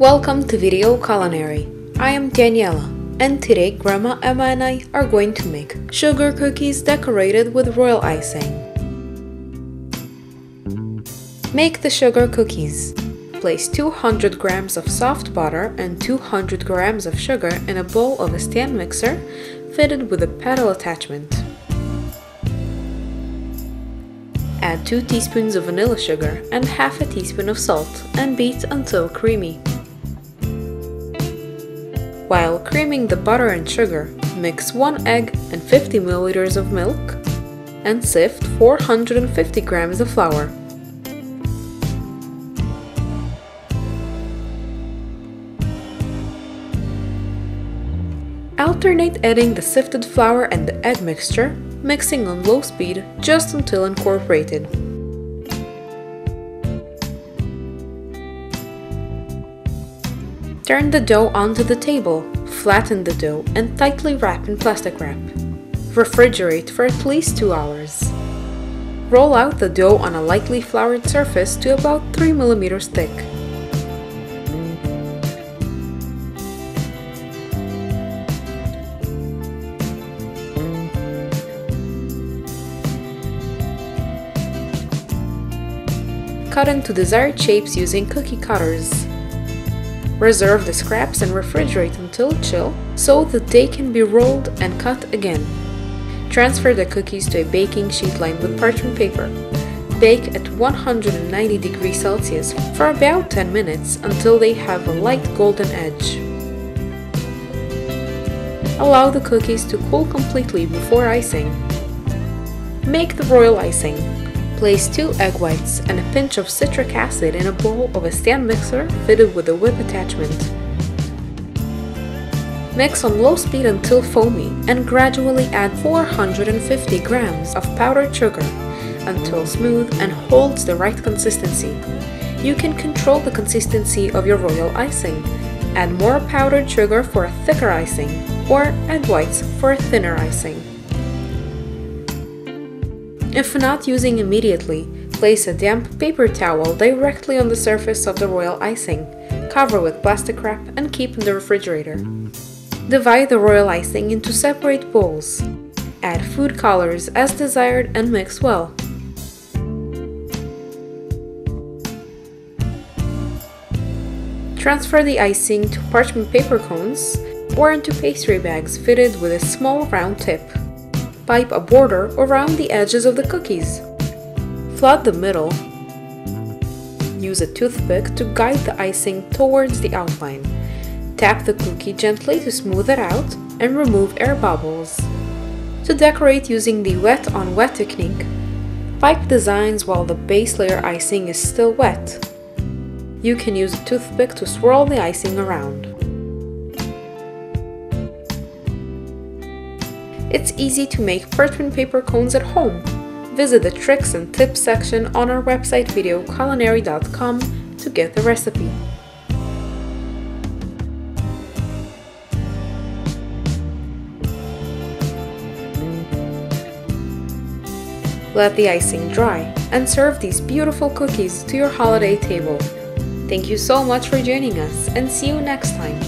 Welcome to Video Culinary. I am Daniela, and today Grandma Emma and I are going to make sugar cookies decorated with royal icing. Make the sugar cookies. Place 200 grams of soft butter and 200 grams of sugar in a bowl of a stand mixer fitted with a pedal attachment. Add 2 teaspoons of vanilla sugar and half a teaspoon of salt and beat until creamy. While creaming the butter and sugar, mix 1 egg and 50 milliliters of milk and sift 450 grams of flour. Alternate adding the sifted flour and the egg mixture, mixing on low speed just until incorporated. Turn the dough onto the table, flatten the dough and tightly wrap in plastic wrap. Refrigerate for at least 2 hours. Roll out the dough on a lightly floured surface to about 3 mm thick. Cut into desired shapes using cookie cutters. Reserve the scraps and refrigerate until chill so that they can be rolled and cut again. Transfer the cookies to a baking sheet lined with parchment paper. Bake at 190 degrees Celsius for about 10 minutes until they have a light golden edge. Allow the cookies to cool completely before icing. Make the royal icing. Place 2 egg whites and a pinch of citric acid in a bowl of a stand mixer fitted with a whip attachment. Mix on low speed until foamy and gradually add 450 grams of powdered sugar until smooth and holds the right consistency. You can control the consistency of your royal icing. Add more powdered sugar for a thicker icing or add whites for a thinner icing. If not using immediately, place a damp paper towel directly on the surface of the royal icing, cover with plastic wrap and keep in the refrigerator. Divide the royal icing into separate bowls. Add food colors as desired and mix well. Transfer the icing to parchment paper cones or into pastry bags fitted with a small round tip. Pipe a border around the edges of the cookies. Flood the middle. Use a toothpick to guide the icing towards the outline. Tap the cookie gently to smooth it out and remove air bubbles. To decorate using the wet on wet technique, pipe designs while the base layer icing is still wet. You can use a toothpick to swirl the icing around. It's easy to make parchment paper cones at home. Visit the tricks and tips section on our website VideoCulinary.com to get the recipe. Let the icing dry and serve these beautiful cookies to your holiday table. Thank you so much for joining us and see you next time.